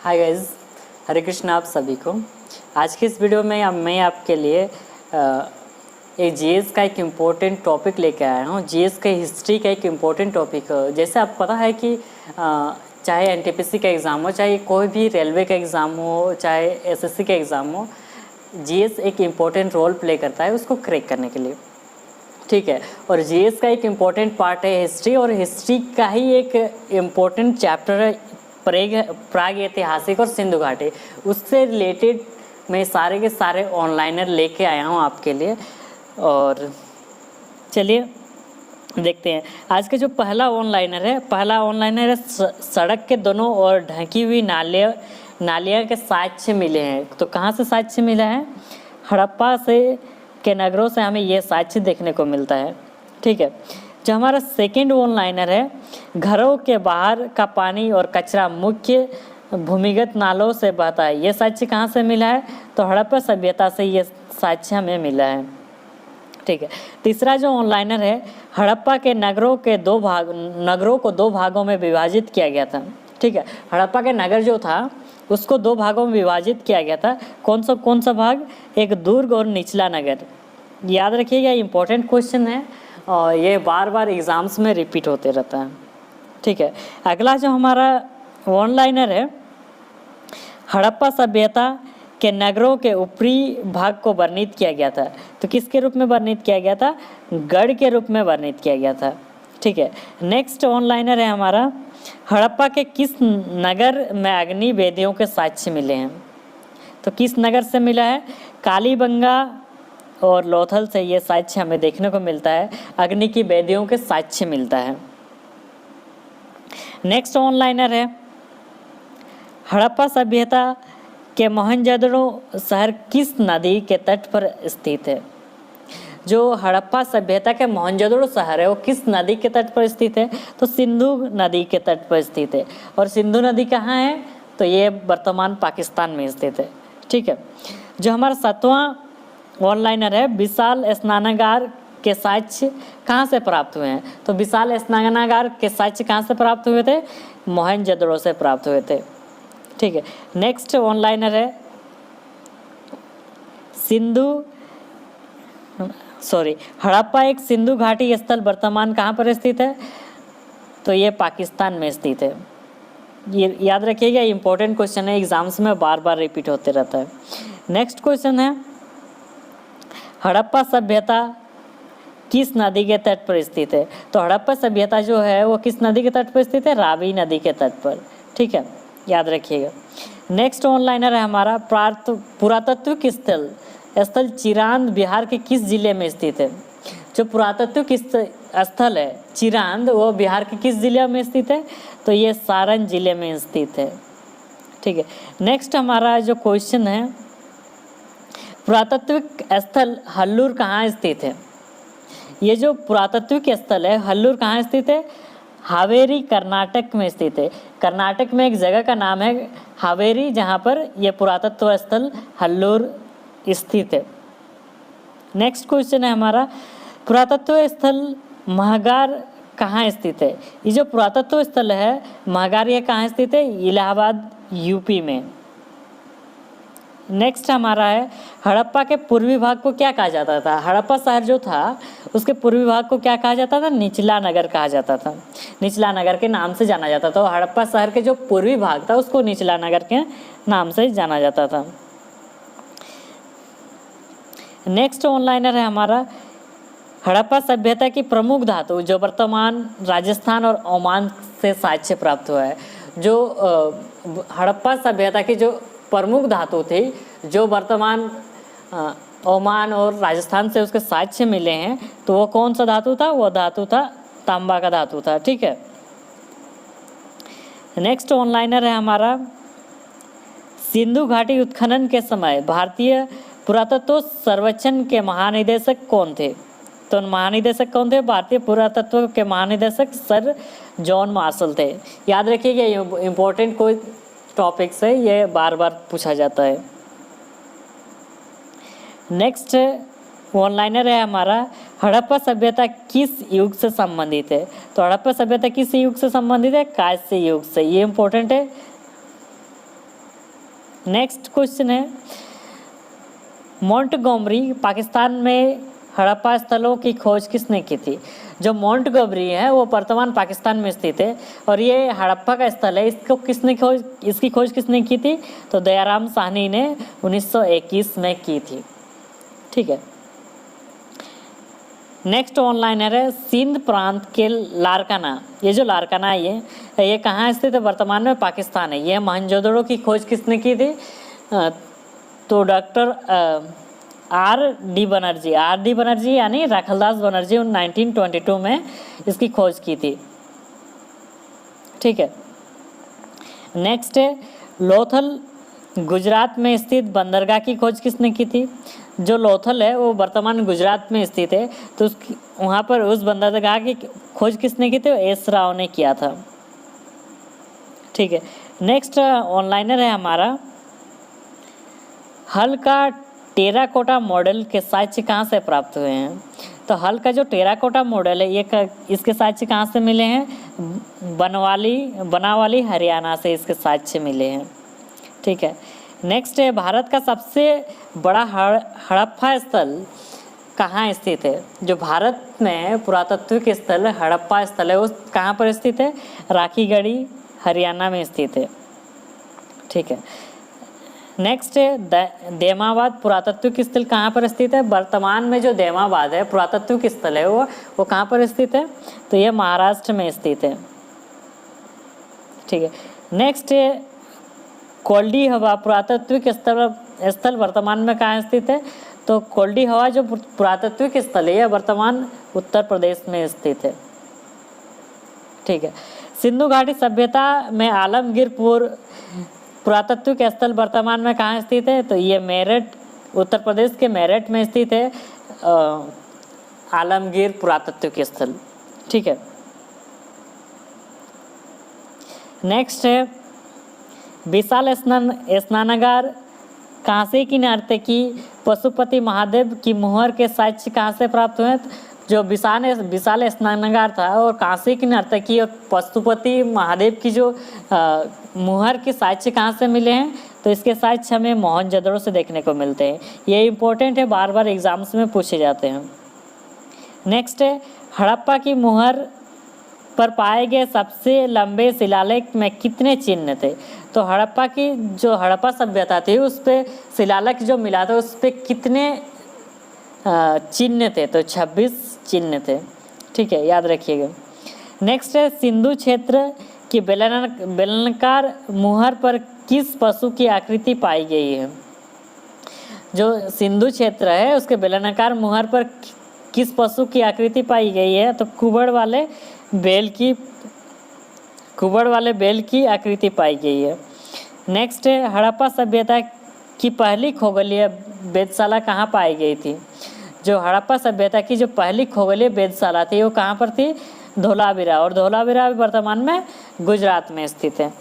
Hi guys, हरे कृष्ण आप सभी को। आज की इस वीडियो में मैं आपके लिए एक जीएस का एक इम्पोर्टेंट टॉपिक लेके आया हूँ। जीएस का हिस्ट्री का एक इम्पोर्टेंट टॉपिक। जैसे आप पता है कि चाहे एनटीपीसी का एग्ज़ाम हो, चाहे कोई भी रेलवे का एग्ज़ाम हो, चाहे एसएससी का एग्ज़ाम हो, जीएस एक इम्पोर्टेंट रोल प्ले करता है उसको क्रैक करने के लिए। ठीक है, और जीएस का एक इम्पोर्टेंट पार्ट है हिस्ट्री, और हिस्ट्री का ही एक इम्पोर्टेंट चैप्टर है प्राग ऐतिहासिक और सिंधु घाटी। उससे रिलेटेड मैं सारे के सारे ऑनलाइनर लेके आया हूँ आपके लिए। और चलिए देखते हैं आज का जो पहला ऑनलाइनर है सड़क के दोनों ओर ढकी हुई नालियाँ के साक्ष्य मिले हैं। तो कहाँ से साक्ष्य मिला है? हड़प्पा के नगरों से हमें ये साक्ष्य देखने को मिलता है। ठीक है, जो हमारा सेकेंड ऑनलाइनर है, घरों के बाहर का पानी और कचरा मुख्य भूमिगत नालों से बहता है। ये साक्ष्य कहाँ से मिला है? तो हड़प्पा सभ्यता से ये साक्ष्य हमें मिला है। ठीक है, तीसरा जो ऑनलाइनर है, हड़प्पा के नगरों को दो भागों में विभाजित किया गया था। ठीक है, हड़प्पा के नगर जो था उसको दो भागों में विभाजित किया गया था। कौन सा भाग? एक दुर्ग और निचला नगर। याद रखिएगा, इंपॉर्टेंट क्वेश्चन है और ये बार बार एग्जाम्स में रिपीट होते रहता है। ठीक है, अगला जो हमारा ऑनलाइनर है, हड़प्पा सभ्यता के नगरों के ऊपरी भाग को वर्णित किया गया था। तो किसके रूप में वर्णित किया गया था? गढ़ के रूप में वर्णित किया गया था। ठीक है, नेक्स्ट ऑनलाइनर है हमारा, हड़प्पा के किस नगर में अग्नि वेदियों के साक्ष्य मिले हैं? तो किस नगर से मिला है? कालीबंगा और लोथल से ये साक्ष्य हमें देखने को मिलता है, अग्नि की वेदियों के साक्ष्य मिलता है। नेक्स्ट ऑनलाइनर है, हड़प्पा सभ्यता के मोहनजोदड़ो शहर किस नदी के तट पर स्थित है? जो हड़प्पा सभ्यता के मोहनजोदड़ो शहर है वो किस नदी के तट पर स्थित है? तो सिंधु नदी के तट पर स्थित है। और सिंधु नदी कहाँ है? तो ये वर्तमान पाकिस्तान में स्थित है। ठीक है, जो हमारा सातवां ऑनलाइनर है, विशाल स्नानागार के साक्ष्य कहाँ से प्राप्त हुए हैं? तो विशाल स्नानागार के साक्ष्य कहाँ से प्राप्त हुए थे? मोहनजोदड़ो से प्राप्त हुए थे। ठीक है, नेक्स्ट ऑनलाइनर है, हड़प्पा एक सिंधु घाटी स्थल वर्तमान कहाँ पर स्थित है? तो ये पाकिस्तान में स्थित है। ये याद रखिएगा, इंपॉर्टेंट क्वेश्चन है, एग्जाम्स में बार बार रिपीट होते रहता है। नेक्स्ट क्वेश्चन है, हड़प्पा सभ्यता किस नदी के तट पर स्थित है? तो हड़प्पा सभ्यता जो है वो किस नदी के तट पर स्थित है? रावी नदी के तट पर। ठीक है, याद रखिएगा। नेक्स्ट ऑनलाइनर है हमारा, पुरातत्व स्थल चिरांद बिहार के किस जिले में स्थित है? जो पुरातत्व स्थल है चिरांद, वो बिहार के किस जिले में स्थित है? तो ये सारण जिले में स्थित है। ठीक है, नेक्स्ट हमारा जो क्वेश्चन है, पुरातत्व स्थल हल्लूर कहाँ स्थित है? ये जो पुरातत्व स्थल है हल्लूर कहाँ स्थित है? हावेरी कर्नाटक में स्थित है। कर्नाटक में एक जगह का नाम है हावेरी, जहाँ पर यह पुरातत्व स्थल हल्लूर स्थित है। नेक्स्ट क्वेश्चन है हमारा, पुरातत्व स्थल महागार कहाँ स्थित है? ये जो पुरातत्व स्थल है महागार, ये कहाँ स्थित है? इलाहाबाद यूपी में। नेक्स्ट हमारा है, हड़प्पा के पूर्वी भाग को क्या कहा जाता था? हड़प्पा शहर जो था उसके पूर्वी भाग को क्या कहा जाता था? निचला नगर कहा जाता था। निचला नगर के नाम से जाना जाता था। तो हड़प्पा शहर के जो पूर्वी भाग था उसको निचला नगर के नाम से जाना जाता था। नेक्स्ट ऑनलाइनर है हमारा, हड़प्पा सभ्यता की प्रमुख धातु जो वर्तमान राजस्थान और ओमान से साक्ष्य प्राप्त हुआ है। जो हड़प्पा सभ्यता की जो प्रमुख धातु थी, जो वर्तमान ओमान और राजस्थान से उसके साक्ष्य मिले हैं, तो वो कौन सा धातु था? वो धातु था तांबा का धातु था। ठीक है, नेक्स्ट ऑनलाइनर है हमारा, सिंधु घाटी उत्खनन के समय भारतीय पुरातत्व सर्वेक्षण के महानिदेशक कौन थे? तो महानिदेशक कौन थे? भारतीय पुरातत्व के महानिदेशक सर जॉन मार्शल थे। याद रखिए, ये इम्पोर्टेंट कोई टॉपिक से ये बार बार पूछा जाता है। नेक्स्ट ऑनलाइनर है हमारा, हड़प्पा सभ्यता किस युग से संबंधित है? तो हड़प्पा सभ्यता किस युग से संबंधित है? कांस्य युग से। ये इंपॉर्टेंट है। नेक्स्ट क्वेश्चन है, मोंटगोमरी पाकिस्तान में हड़प्पा स्थलों की खोज किसने की थी? जो मोंटगोमरी है वो वर्तमान पाकिस्तान में स्थित है और ये हड़प्पा का स्थल है। इसकी खोज किसने की थी? तो दयाराम साहनी ने 1921 में की थी। ठीक है। नेक्स्ट ऑनलाइनर है, सिंध प्रांत के लारकाना। ये जो लारकाना है ये कहाँ स्थित है? वर्तमान में पाकिस्तान है। ये मोहनजोदड़ो की खोज किसने की थी? तो डॉक्टर आर डी बनर्जी यानी राखलदास बनर्जी 1922 में इसकी खोज की थी। ठीक है। नेक्स्ट है, लोथल गुजरात में स्थित बंदरगाह की खोज किसने की थी? जो लोथल है वो वर्तमान गुजरात में स्थित है, तो उसकी वहाँ पर उस बंदरगाह की खोज किसने की थी? एस राव ने किया था। ठीक है। नेक्स्ट ऑनलाइनर है हमारा, हल का टेराकोटा मॉडल के साक्ष्य कहाँ से प्राप्त हुए हैं? तो हल का जो टेराकोटा मॉडल है इसके साक्ष्य कहाँ से मिले हैं? बनावाली हरियाणा से इसके साक्ष्य मिले हैं। ठीक है। नेक्स्ट है, भारत का सबसे बड़ा हड़प्पा स्थल कहाँ स्थित है? जो भारत में पुरातात्विक स्थल हड़प्पा स्थल है वो कहाँ पर स्थित है? राखीगढ़ी हरियाणा में स्थित है। ठीक है। नेक्स्ट है, देमाबाद पुरातात्विक स्थल कहाँ पर स्थित है? वर्तमान में जो देमाबाद है पुरातात्विक स्थल है वो कहाँ पर स्थित है? तो ये महाराष्ट्र में स्थित है। ठीक है। नेक्स्ट है, कोल्डी हवा पुरातात्विक स्थल वर्तमान में कहाँ स्थित है? तो कोल्डी हवा जो पुरातात्विक स्थल है वर्तमान उत्तर प्रदेश में स्थित है। ठीक है। सिंधु घाटी सभ्यता में आलमगीर पुरातात्विक स्थल वर्तमान में कहाँ स्थित है? तो ये मेरठ, उत्तर प्रदेश के मेरठ में स्थित है आलमगीर पुरातात्विक स्थल। ठीक है। नेक्स्ट है, विशाल स्नानागार कांसे की नर्तकी पशुपति महादेव की मुहर के साक्ष्य कहाँ से प्राप्त हुए? जो विशाल स्नानागार था और कांसे की नर्तकी और पशुपति महादेव की जो मुहर के साक्ष्य कहाँ से मिले हैं? तो इसके साक्ष्य हमें मोहनजोदड़ो से देखने को मिलते हैं। ये इंपॉर्टेंट है, बार बार एग्जाम्स में पूछे जाते हैं। नेक्स्ट है, हड़प्पा की मुहर पर पाए गए सबसे लंबे शिलालेख में कितने चिन्ह थे? तो हड़प्पा की जो हड़प्पा सभ्यता थी उस पर शिलालेख जो मिला था उस पर कितने चिन्ह थे? तो 26 चिन्ह थे। ठीक है, याद रखिएगा। नेक्स्ट है, सिंधु क्षेत्र की बेलनाकार मुहर पर किस पशु की आकृति पाई गई है? जो सिंधु क्षेत्र है उसके बेलनाकार मुहर पर किस पशु की आकृति पाई गई है? तो कुबड़ वाले बेल की आकृति पाई गई है। नेक्स्ट है, हड़प्पा सभ्यता की पहली खगोलीय वेधशाला कहाँ पाई गई थी? जो हड़प्पा सभ्यता की जो पहली खगोलीय वेधशाला थी वो कहाँ पर थी? धोलावीरा, और धोलावीरा वर्तमान में गुजरात में स्थित है।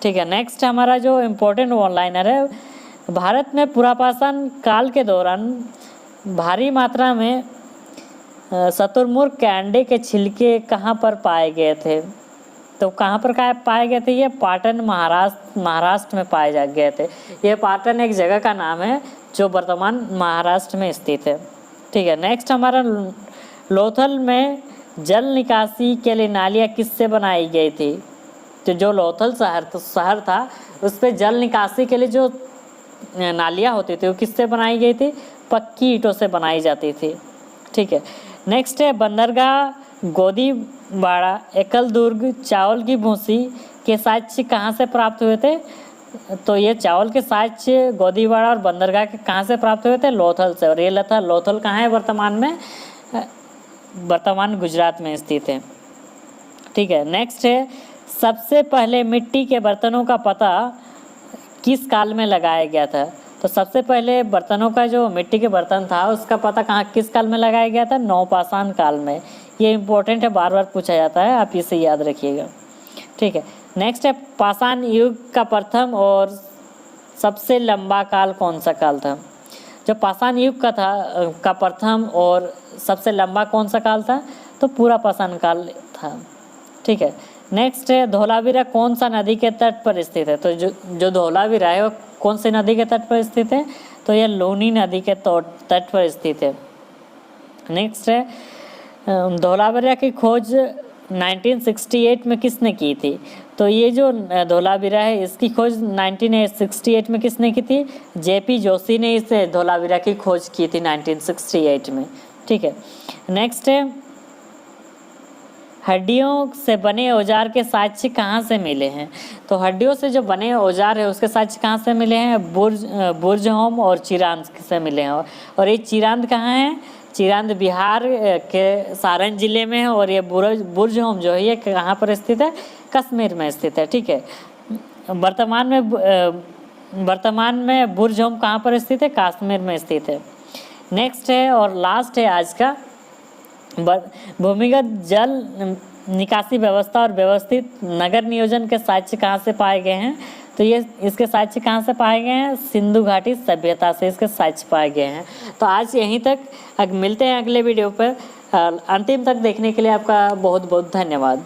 ठीक है। नेक्स्ट हमारा जो इम्पोर्टेंट ऑनलाइनर है, भारत में पुरापाषाण काल के दौरान भारी मात्रा में शतुरमुर्ग के अंडे के छिलके कहाँ पर पाए गए थे? तो कहाँ पर पाए गए थे? ये पाटन महाराष्ट्र में पाए गए थे। ये पाटन एक जगह का नाम है जो वर्तमान महाराष्ट्र में स्थित है। ठीक है। नेक्स्ट हमारा लोथल में जल निकासी के लिए नालियाँ किससे बनाई गई थी? तो जो लोथल शहर था उस पर जल निकासी के लिए जो नालियाँ होती थी वो किससे बनाई गई थी? पक्की ईंटों से बनाई जाती थी। ठीक है। नेक्स्ट है, बंदरगाह गोदीवाड़ा एकल दुर्ग चावल की भूसी के साक्ष्य कहाँ से प्राप्त हुए थे? तो ये चावल के साक्ष्य गोदीवाड़ा और बंदरगाह के कहाँ से प्राप्त हुए थे? लोथल से। और ये लोथल कहाँ है वर्तमान में? वर्तमान गुजरात में स्थित है। ठीक है। नेक्स्ट है, सबसे पहले मिट्टी के बर्तनों का पता किस काल में लगाया गया था? तो सबसे पहले बर्तनों का जो मिट्टी के बर्तन था उसका पता किस काल में लगाया गया था? नवपाषाण काल में। ये इंपॉर्टेंट है, बार बार पूछा जाता है, आप इसे याद रखिएगा। ठीक है। नेक्स्ट है, पाषाण युग का प्रथम और सबसे लंबा काल कौन सा काल था? जो पाषाण युग का प्रथम और सबसे लंबा कौन सा काल था? तो पूरा पाषाण काल था। ठीक है। नेक्स्ट है धोलावीरा कौन सा नदी के तट पर स्थित है? तो जो धोलावीरा है वो कौन सी नदी के तट पर स्थित है? तो यह लूनी नदी के तट पर स्थित है। नेक्स्ट है धोलावीरा की खोज 1968 में किसने की थी? तो ये जो धोलावीरा है इसकी खोज 1968 में किसने की थी? जेपी जोशी ने इस धोलावीरा की खोज की थी 1968 में। ठीक है। नेक्स्ट है हड्डियों से बने औजार के साक्ष्य कहाँ से मिले हैं? तो हड्डियों से जो बने औजार है उसके साक्ष्य कहाँ से मिले हैं? बुरजहोम और चिरांद से मिले हैं। और ये चिरांद कहाँ है? चिरांद बिहार के सारण जिले में है। और ये बुरजहोम जो है ये कहाँ पर स्थित है? कश्मीर में स्थित है। ठीक है। वर्तमान में बुरजहोम कहाँ पर स्थित है? कश्मीर में स्थित है। नेक्स्ट है और लास्ट है आज का, भूमिगत जल निकासी व्यवस्था और व्यवस्थित नगर नियोजन के साक्ष्य कहाँ से पाए गए हैं? तो ये इसके साक्ष्य कहाँ से पाए गए हैं? सिंधु घाटी सभ्यता से इसके साक्ष्य पाए गए हैं। तो आज यहीं तक, मिलते हैं अगले वीडियो पर। अंतिम तक देखने के लिए आपका बहुत बहुत धन्यवाद।